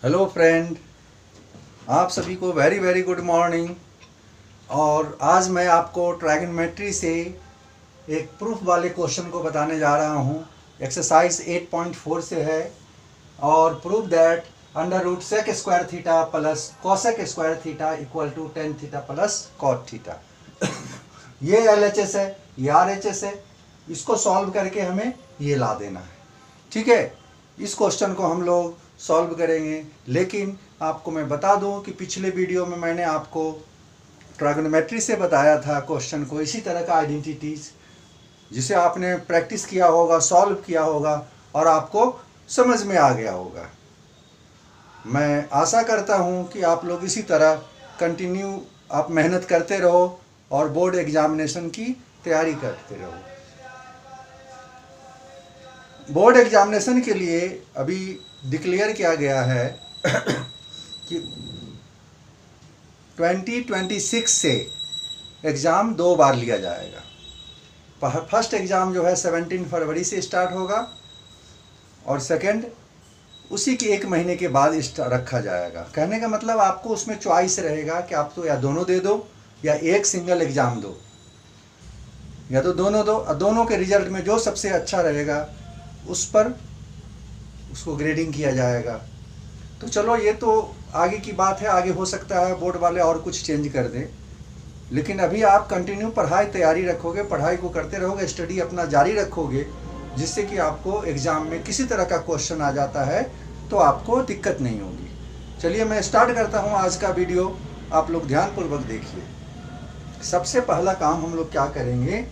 Hello friend, आप सभी को वेरी वेरी गुड मॉर्निंग। और आज मैं आपको ट्रायगोनोमेट्री से एक प्रूफ वाले क्वेश्चन को बताने जा रहा हूँ। एक्सरसाइज 8.4 से है। और proof that under root sec square theta plus cosec square theta equal to tan theta plus cot theta. ये LHS है, ये RHS है। इसको सॉल्व करके हमें ये ला देना है। ठीक है, इस क्वेश्चन को हम लोग सॉल्व करेंगे। लेकिन आपको मैं बता दूं कि पिछले वीडियो में मैंने आपको ट्रायगोनोमेट्री से बताया था क्वेश्चन को, इसी तरह का आइडेंटिटीज जिसे आपने प्रैक्टिस किया होगा, सॉल्व किया होगा और आपको समझ में आ गया होगा। मैं आशा करता हूं कि आप लोग इसी तरह कंटिन्यू आप मेहनत करते रहो और बोर्ड एग्जामिनेशन की तैयारी करते रहो। बोर्ड एग्जामिनेशन के लिए अभी डिक्लेयर किया गया है कि 2026 से एग्ज़ाम 2 बार लिया जाएगा। फर्स्ट एग्ज़ाम जो है 17 फरवरी से स्टार्ट होगा और सेकंड उसी के 1 महीने के बाद रखा जाएगा। कहने का मतलब आपको उसमें चॉइस रहेगा कि आप तो या दोनों दे दो या एक सिंगल एग्ज़ाम दो, या तो दोनों दो। दोनों के रिजल्ट में जो सबसे अच्छा रहेगा उस पर उसको ग्रेडिंग किया जाएगा। तो चलो, ये तो आगे की बात है। आगे हो सकता है बोर्ड वाले और कुछ चेंज कर दें, लेकिन अभी आप कंटिन्यू तैयारी रखोगे, पढ़ाई को करते रहोगे, स्टडी अपना जारी रखोगे, जिससे कि आपको एग्ज़ाम में किसी तरह का क्वेश्चन आ जाता है तो आपको दिक्कत नहीं होगी। चलिए मैं स्टार्ट करता हूँ आज का वीडियो। आप लोग ध्यानपूर्वक देखिए। सबसे पहला काम हम लोग क्या करेंगे,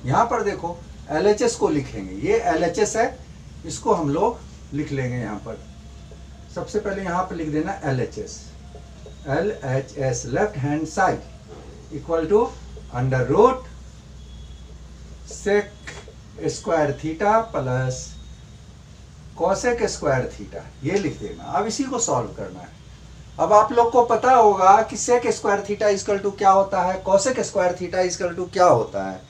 यहाँ पर देखो LHS को लिखेंगे। ये LHS है, इसको हम लोग लिख लेंगे यहाँ पर। सबसे पहले यहाँ पर लिख देना LHS left hand side equal to under root sec square theta plus cosec square theta, ये लिख देना। अब इसी को सॉल्व करना है। अब आप लोग को पता होगा कि sec square theta equal to क्या होता है, cosec square theta equal to क्या होता है।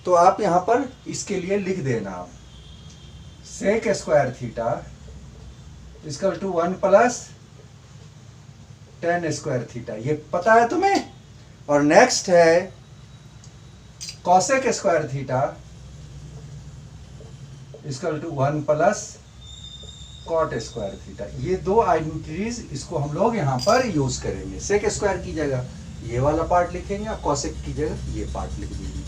तो आप यहाँ पर इसके लिए लिख देना, आप sec square theta equal to 1 plus tan square theta, ये पता है तुम्हें। और नेक्स्ट है cosec square theta equal to 1 plus cot square theta. ये दो आइडेंटिटीज, इसको हम लोग यहाँ पर यूज करेंगे। सेक स्क्वायर की जगह ये वाला पार्ट लिखेंगे और कॉसेक की जगह ये पार्ट लिख देंगे।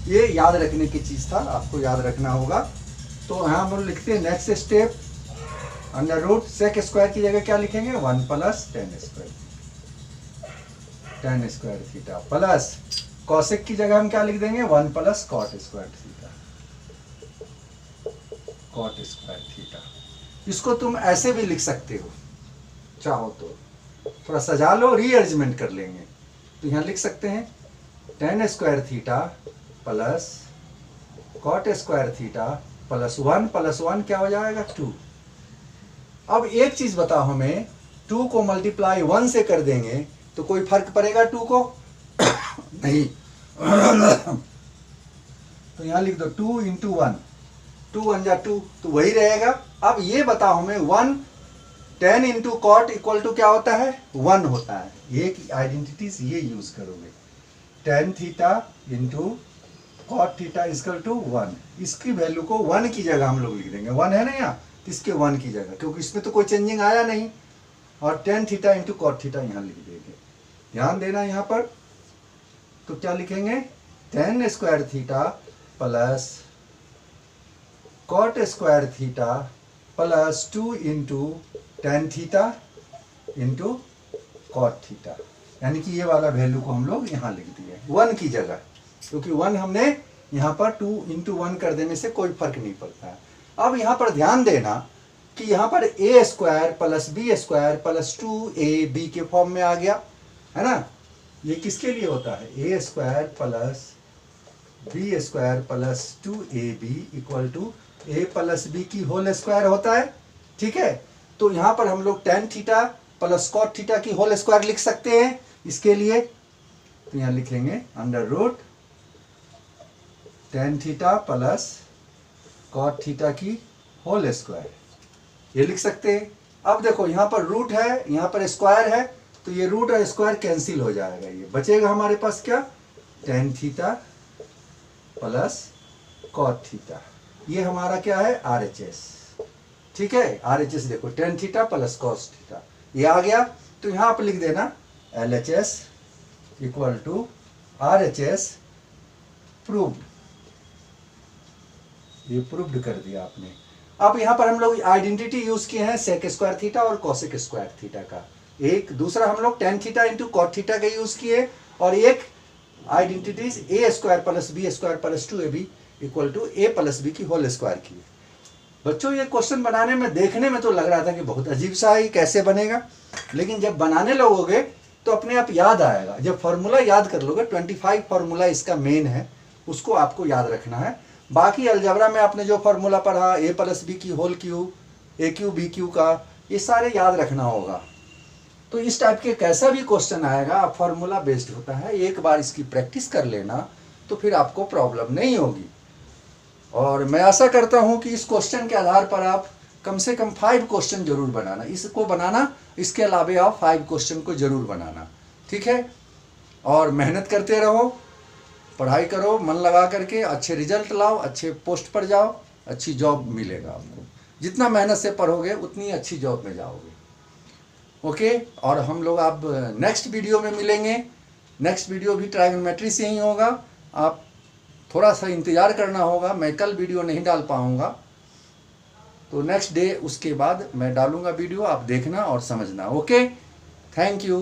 ये याद रखने की चीज था, आपको याद रखना होगा। तो यहाँ हम लिखते हैं next step, under root sec square की जगह क्या लिखेंगे, 1 plus tan square theta plus cosec की जगह हम क्या लिख देंगे, 1 प्लस कॉट स्क्वायर थीटा। इसको तुम ऐसे भी लिख सकते हो, चाहो तो थोड़ा सजा लो, रीअरेंजमेंट कर लेंगे। तो यहाँ लिख सकते हैं tan square theta plus cot square theta plus 1 क्या हो जाएगा, 2। अब एक चीज बताओ हमें, 2 को मल्टीप्लाई 1 से कर देंगे तो कोई फर्क पड़ेगा 2 को? नहीं। तो यहां लिख दो 2 इंटू 1, 2 1 जा 2, तो वही रहेगा। अब ये बताओ हमें 1 10 इंटू कॉट इक्वल टू क्या होता है, 1 होता है। ये आइडेंटिटीज ये यूज करोगे, tan theta into cot theta equal to 1। इसकी वैल्यू को 1 की जगह हम लोग लिख देंगे, 1 है ना यहाँ, इसके 1 की जगह, क्योंकि इसमें तो कोई चेंजिंग आया नहीं। और tan theta into cot theta यहाँ लिख देंगे। ध्यान देना यहाँ पर, तो क्या लिखेंगे, tan square theta plus cot square theta plus 2 into tan theta into cot theta. यानी कि ये वाला वैल्यू को हम लोग यहाँ लिख दिए 1 की जगह, क्योंकि 1 हमने यहाँ पर 2 इंटू 1 कर देने से कोई फर्क नहीं पड़ता है। अब यहाँ पर ध्यान देना कि यहाँ पर a square plus B square plus 2ab के फॉर्म में आ गया है ना। ये किसके लिए होता है, a square plus B square plus 2ab equal to a plus B की होल स्क्वायर होता है। ठीक है, तो यहाँ पर हम लोग tan theta plus cot theta की होल स्क्वायर लिख सकते हैं इसके लिए। तो यहाँ लिखेंगे under root tan theta plus cot theta की होल स्क्वायर, ये लिख सकते हैं। अब देखो यहाँ पर रूट है, यहाँ पर स्क्वायर है, तो ये रूट और स्क्वायर कैंसिल हो जाएगा, ये बचेगा हमारे पास क्या, tan theta plus cot theta. ये हमारा क्या है, RHS। ठीक है, RHS देखो tan theta plus cos theta ये आ गया। तो यहाँ आप लिख देना LHS equal to RHS proved. ये प्रूव्ड कर दिया आपने। अब यहाँ पर हम लोग आइडेंटिटी यूज किए हैं सेक स्क्वायर थीटा और कोसेक स्क्वायर थीटा का। एक दूसरा हम लोग tan theta into cot theta का यूज किए, और एक identities A square plus B square plus 2ab equal to A plus B की होल स्क्वायर की। बच्चों ये क्वेश्चन बनाने में, देखने में तो लग रहा था कि बहुत अजीब सा है, कैसे बनेगा, लेकिन जब बनाने लगोगे तो अपने आप याद आएगा। जब फॉर्मूला याद कर लोगे, 25 फॉर्मूला इसका मेन है, उसको आपको याद रखना है। बाकी अलजबरा में आपने जो फॉर्मूला पढ़ा ए प्लस बी की होल क्यू, ए क्यू बी क्यू का, ये सारे याद रखना होगा। तो इस टाइप के कैसा भी क्वेश्चन आएगा, आप फॉर्मूला बेस्ड होता है, एक बार इसकी प्रैक्टिस कर लेना तो फिर आपको प्रॉब्लम नहीं होगी। और मैं आशा करता हूं कि इस क्वेश्चन के आधार पर आप कम से कम 5 क्वेश्चन जरूर बनाना, इसको बनाना, इसके अलावा आप 5 क्वेश्चन को जरूर बनाना। ठीक है, और मेहनत करते रहो, पढ़ाई करो मन लगा करके, अच्छे रिजल्ट लाओ, अच्छे पोस्ट पर जाओ, अच्छी जॉब मिलेगा आपको। जितना मेहनत से पढ़ोगे उतनी अच्छी जॉब में जाओगे। ओके, और हम लोग अब नेक्स्ट वीडियो में मिलेंगे। नेक्स्ट वीडियो भी ट्रायगोनोमेट्री से ही होगा, आप थोड़ा सा इंतज़ार करना होगा, मैं कल वीडियो नहीं डाल पाऊँगा, तो नेक्स्ट डे उसके बाद मैं डालूँगा वीडियो, आप देखना और समझना। Okay, thank you.